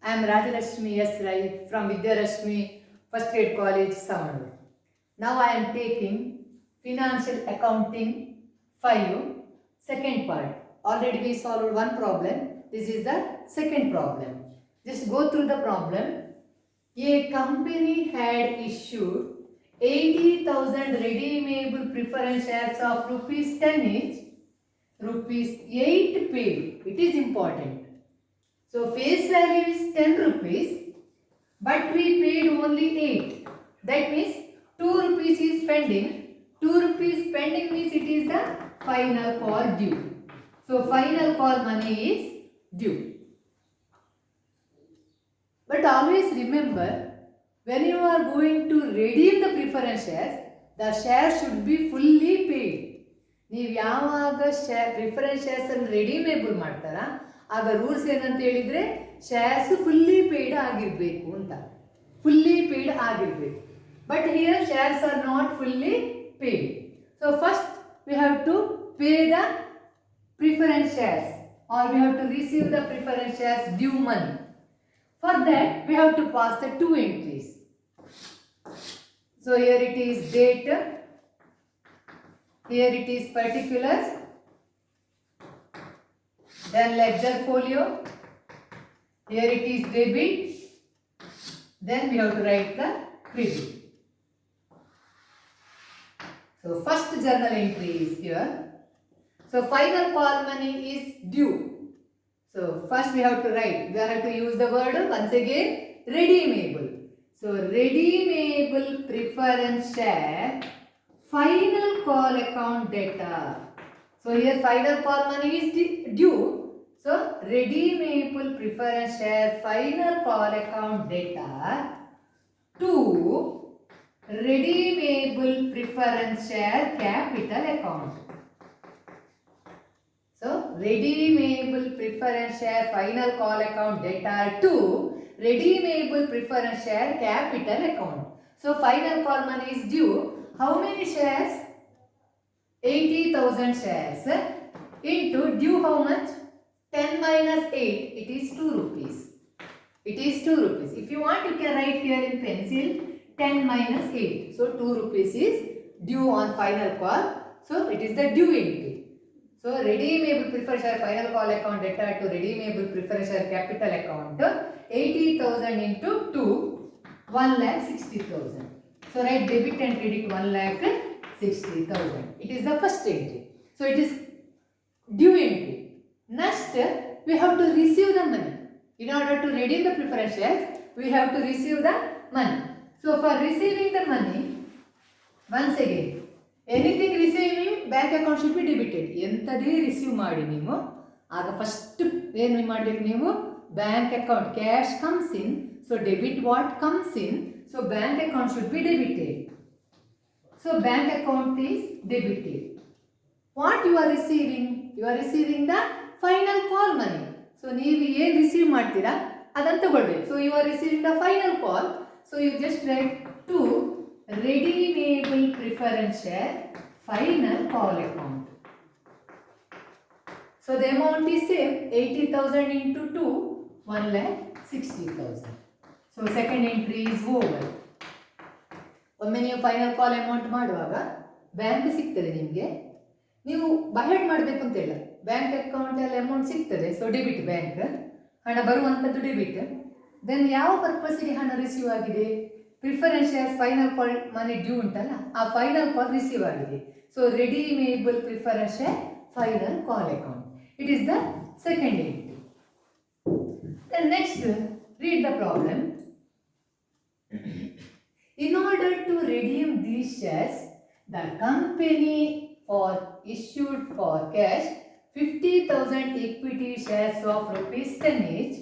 I am Rajalakshmi S. Rai from Vidyarashmi First Grade College, Samanur. Now I am taking Financial Accounting 5, second part. Already we solved one problem. This is the second problem. Just go through the problem. A company had issued 80,000 redeemable preference shares of rupees 10 each, rupees 8 paid. It is important. So face value is 10 rupees, but we paid only 8. That means 2 rupees is pending. 2 rupees pending means it is the final call due. So final call money is due. But always remember, when you are going to redeem the preference shares, the share should be fully paid. ನೀವು ಯಾವಾಗ preference shares ಅನ್ನು redeemable ಮಾಡ್ತಾರಾ ಆಗ rules ಏನಂತ ಹೇಳಿದ್ರೆ shares fully paid ಆಗಿರಬೇಕು ಅಂತ, fully paid ಆಗಿರಬೇಕು. But here shares are not fully paid. So first we have to pay the preference shares or we have to receive the preference shares due money. For that we have to pass the two entries. So here it is date, here it is particulars, then ledger folio, here it is debit, then we have to write the credit. So first journal entry is here. So final call money is due. So first we have to write, we have to use the word once again redeemable. So redeemable preference share final call account data. So here final call money is due. So redeemable preference share final call account data to redeemable preference share capital account. So redeemable preference share final call account data to redeemable preference share capital account. So final call money is due. How many shares? 80,000 shares into due how much? 10 minus 8. It is 2 rupees. It is 2 rupees. If you want, you can write here in pencil 10 minus 8. So 2 rupees is due on final call. So it is the due entry. So redeemable preference share final call account data to redeemable preference share capital account 80,000 into 2, 1,60,000. So write debit and credit 1,60,000. It is the first entry. So it is due entry. Next we have to receive the money. In order to redeem the preference shares, we have to receive the money. So for receiving the money, once again, anything receiving bank account should be debited. ಎಂಥದೇ receive ಮಾಡಿ ನೀವು ಆಗ first ಏನು ಮಾಡಬೇಕು, ನೀವು bank account cash comes in, so debit what comes in, so bank account should be debited. So bank account is debited. What you are receiving? You are receiving the final call money. So ನೀವು ಏನು receive ಮಾಡ್ತೀರಾ ಅದನ್ನು ತಗೊಳ್ಬೇಕು. So you are receiving the final call. So you just write to redeemable preference share final call account. So the amount is same, 80,000 into 2, 1,60,000. So second entry is over. ಒಮ್ಮೆ ನೀವು final call amount ಮಾಡುವಾಗ bank ಸಿಗ್ತದೆ ನಿಮಗೆ, ನೀವು ಬಹೆಡ್ ಮಾಡಬೇಕು ಅಂತ ಇಲ್ಲ, bank ಅಕೌಂಟಲ್ಲಿ ಅಮೌಂಟ್ ಸಿಗ್ತದೆ. ಸೊ ಡೆಬಿಟ್, ಬ್ಯಾಂಕ್ ಹಣ ಬರುವಂಥದ್ದು ಡೆಬಿಟ್. ದೆನ್ ಯಾವ ಪರ್ಪಸ್ಗೆ ಹಣ ರಿಸೀವ್ ಆಗಿದೆ? Preference shares final call money due ಉಂಟಲ್ಲ, ಆ ಫೈನಲ್ ಕಾಲ್ ರಿಸೀವ್ ಆಗಿದೆ. So redeemable preference share final call account. It is the second entry. Then next, read the problem. In order to redeem these shares, the company issued for cash 50,000 equity shares of rupees 10 each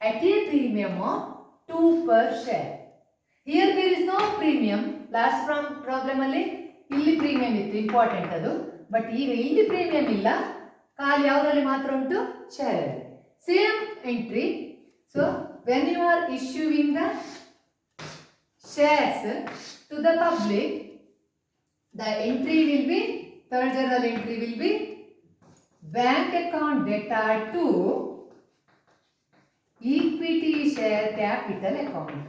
at a premium of 2 per share. Here there is no premium. Last problem ಅಲ್ಲಿ ಇಲ್ಲಿ premium ಇತ್ತು, important ಅದು. But ಈಗ ಇಲ್ಲಿ premium ಇಲ್ಲ, ಖಾಲಿ ಯಾವುದರಲ್ಲಿ ಮಾತ್ರ ಉಂಟು? ಶೇರ್ ಅಲ್ಲಿ. Same entry. So when you are issuing the shares to the public, the entry will be, third journal entry will be bank account data to equity equity share capital account.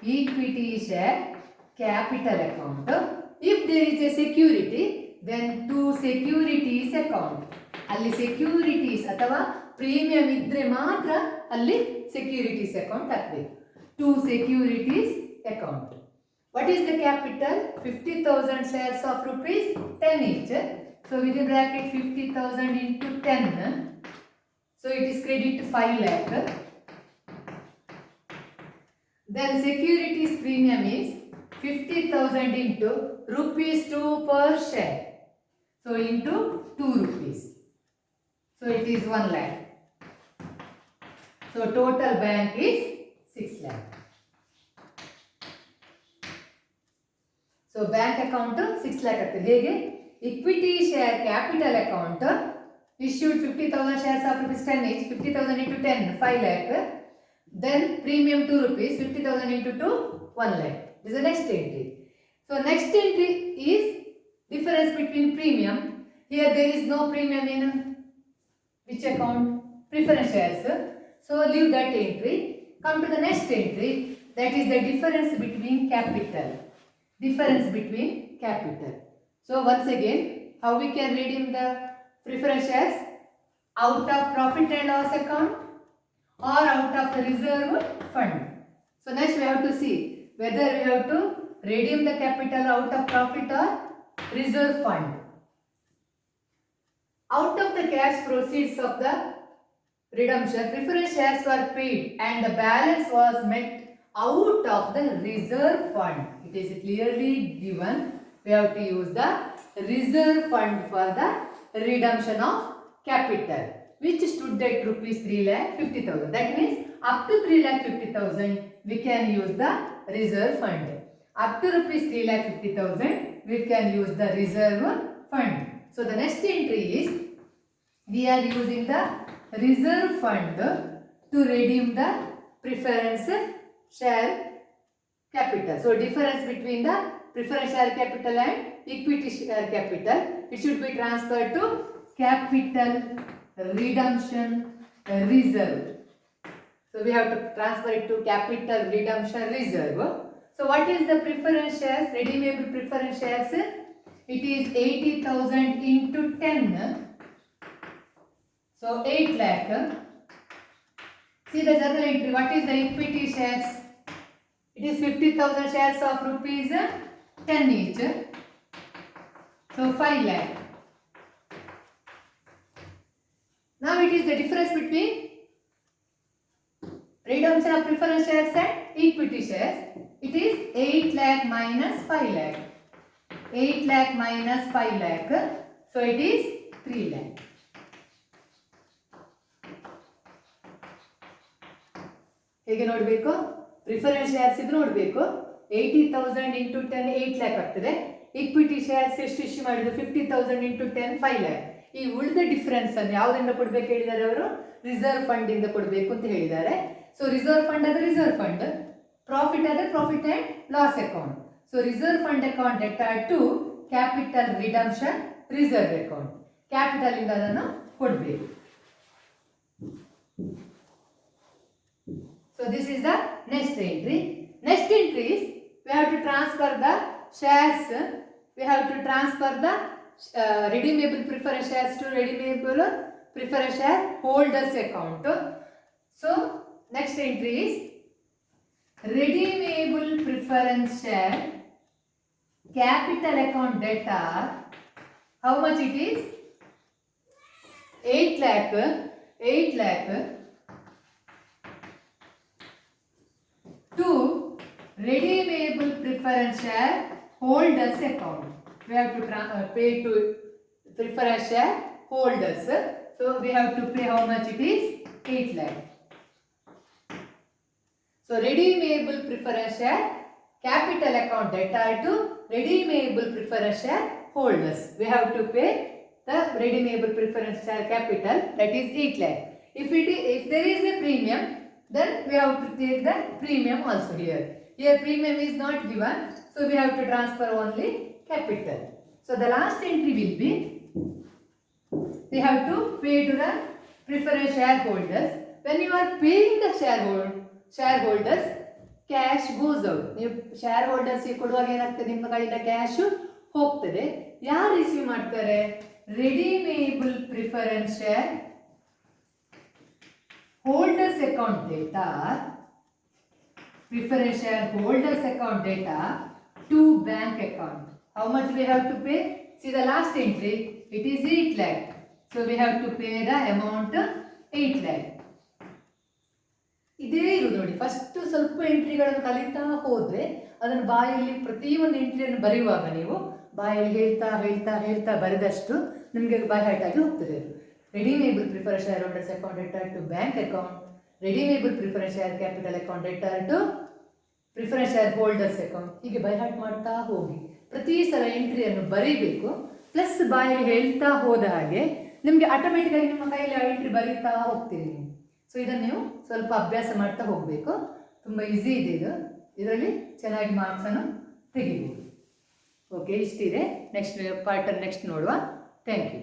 Equity share capital account. If there is a security, then to securities account. ಅಲ್ಲಿ securities ಅಥವಾ premium ಇದ್ರೆ ಮಾತ್ರ ಅಲ್ಲಿ securities account ಹಾಕಬೇಕು. To securities account. What is the capital? 50,000 shares of rupees 10 each. So within bracket 50,000 into 10. So it is credit 5 lakh. Then securities premium is 50,000 into rupees 2 per share. So into 2 rupees. So it is 1 lakh. So total bank is 6 lakh. So bank account 6 lakh ಆಗ್ತದೆ. ಹೇಗೆ? Equity share capital account issued 50,000 shares of rupees 10 each, 50,000 into 10, 5 lakh. Then premium 2 rupees, 50,000 into 2, 1 lakh. This is the next entry. So next entry is difference between premium. Here there is no premium in which account? Preference shares. So leave that entry. Come to the next entry, that is the difference between capital. Difference between capital. So once again, how we can redeem the preference shares? Out of profit and loss account or out of the reserve fund. So next we have to see whether we have to redeem the capital out of profit or reserve fund. Out of the cash proceeds of the redemption, preference shares were paid and the balance was met out of the reserve fund. It is clearly given. We have to use the reserve fund for the redemption of capital, which stood at rupees 3,50,000. That means up to 3,50,000 we can use the reserve fund. Up to rupees 3,50,000 we can use the reserve fund. So the next entry is we are using the reserve fund to redeem the preference share capital. So difference between the preference share capital and equity share capital, it should be transferred to capital redemption reserve. So we have to transfer it to capital redemption reserve. So what is the preference shares? Redeemable preference shares. It is 80,000 into 10. So 8 lakh. See the journal entry. What is the equity shares? It is 50,000 shares of rupees 10 each. So 5 lakh. Now it is the difference between redemption of preference shares and equity shares. It is 8 lakh minus 5 lakh. 8 lakh minus 5 lakh. So it is 3 lakh. ಹೇಗೆ ನೋಡಬೇಕು? Preference shares ಇದು ನೋಡಬೇಕು. 80,000 into 10 8 lakh ಆಗ್ತದೆ. Equity shares ಎಷ್ಟು issue ಮಾಡಿದ್ರು? 50,000 into 10 5 lakh. ಈ ಉಳಿದ difference ಅನ್ನು ಯಾವುದರಿಂದ ಕೊಡಬೇಕು ಹೇಳಿದ್ದಾರೆ ಅವರು? ರಿಸರ್ವ್ ಫಂಡ್ ಇಂದ ಕೊಡಬೇಕು ಅಂತ ಹೇಳಿದ್ದಾರೆ. ಸೊ ರಿಸರ್ವ್ ಫಂಡ್ ಆದರೆ ರಿಸರ್ವ್ ಫಂಡ್, ಪ್ರಾಫಿಟ್ ಆದರೆ profit and loss account. So reserve fund account debtor to capital redemption reserve account. Capital ಇಂದ ಅದನ್ನು ಕೊಡಬೇಕು. So this is the next entry. Next entry is we have to transfer the shares. We have to transfer the redeemable preference shares to redeemable preference share holders account. So next entry is redeemable preference share capital account debtor. How much it is? 8 lakh. 8 lakh. To redeemable preference share holders account. We have to pay to preference share holders. So we have to pay how much it is? 8 lakh. So redeemable preference share capital account debtor to redeemable preference share holders. We have to pay the redeemable preference share capital, that is 8 lakh. If there is a premium, then we have to take the premium also here. Here premium is not given, so we have to transfer only capital. So the last entry will be we have to pay to the preference shareholders. When you are paying the shareholders cash goes out. ನೀವು share ಹೋಲ್ಡರ್ಸ್ಗೆ ಕೊಡುವಾಗ ಏನಾಗ್ತದೆ, ನಿಮ್ಮ ಕೈಯಿಂದ cash ಹೋಗ್ತದೆ. ಯಾರು receive ಮಾಡ್ತಾರೆ? Redeemable preference share holders account data, preference share holders account data to bank account. How much we have to pay? See the last entry, it is 8 lakh. So we have to pay the amount 8 lakh. ಇದೇ ಇರುವುದು ನೋಡಿ. First ಸ್ವಲ್ಪ ಎಂಟ್ರಿಗಳನ್ನು ಕಲಿತಾ ಹೋದರೆ ಅದನ್ನು ಬಾಯಲ್ಲಿ ಪ್ರತಿಯೊಂದು ಎಂಟ್ರಿಯನ್ನು ಬರೆಯುವಾಗ ನೀವು ಬಾಯಲ್ಲಿ ಹೇಳ್ತಾ ಹೇಳ್ತಾ ಹೇಳ್ತಾ ಬರೆದಷ್ಟು ನಿಮಗೆ ಬಾಯಿ ಹೈಟಾಗಿ ಹೋಗ್ತದೆ. Redeemable preference share holders account data to bank account, redeemable preference share capital account data to preference share holders account. ಹೀಗೆ ಬೈ ಹಾರ್ಟ್ ಮಾಡ್ತಾ ಹೋಗಿ ಪ್ರತಿ ಸಲ ಎಂಟ್ರಿಯನ್ನು ಬರೀಬೇಕು. ಪ್ಲಸ್ ಬಾಯಲ್ಲಿ ಹೇಳ್ತಾ ಹೋದ ಹಾಗೆ ನಿಮಗೆ ಆಟೋಮೆಟಿಕಾಗಿ ನಿಮ್ಮ ಕೈಯಲ್ಲಿ ಆ ಎಂಟ್ರಿ ಬರೀತಾ ಹೋಗ್ತೀರಿ ನೀವು. ಸೊ ಇದನ್ನು ನೀವು ಸ್ವಲ್ಪ ಅಭ್ಯಾಸ ಮಾಡ್ತಾ ಹೋಗಬೇಕು. ತುಂಬ ಈಸಿ ಇದೆ ಇದು. ಇದರಲ್ಲಿ ಚೆನ್ನಾಗಿ ಮಾರ್ಕ್ಸನ್ನು ತೆಗಿಬೋದು. ಓಕೆ, ಇಷ್ಟಿದೆ. ನೆಕ್ಸ್ಟ್ ಪಾರ್ಟನ್ನು ನೆಕ್ಸ್ಟ್ ನೋಡುವ. Thank you.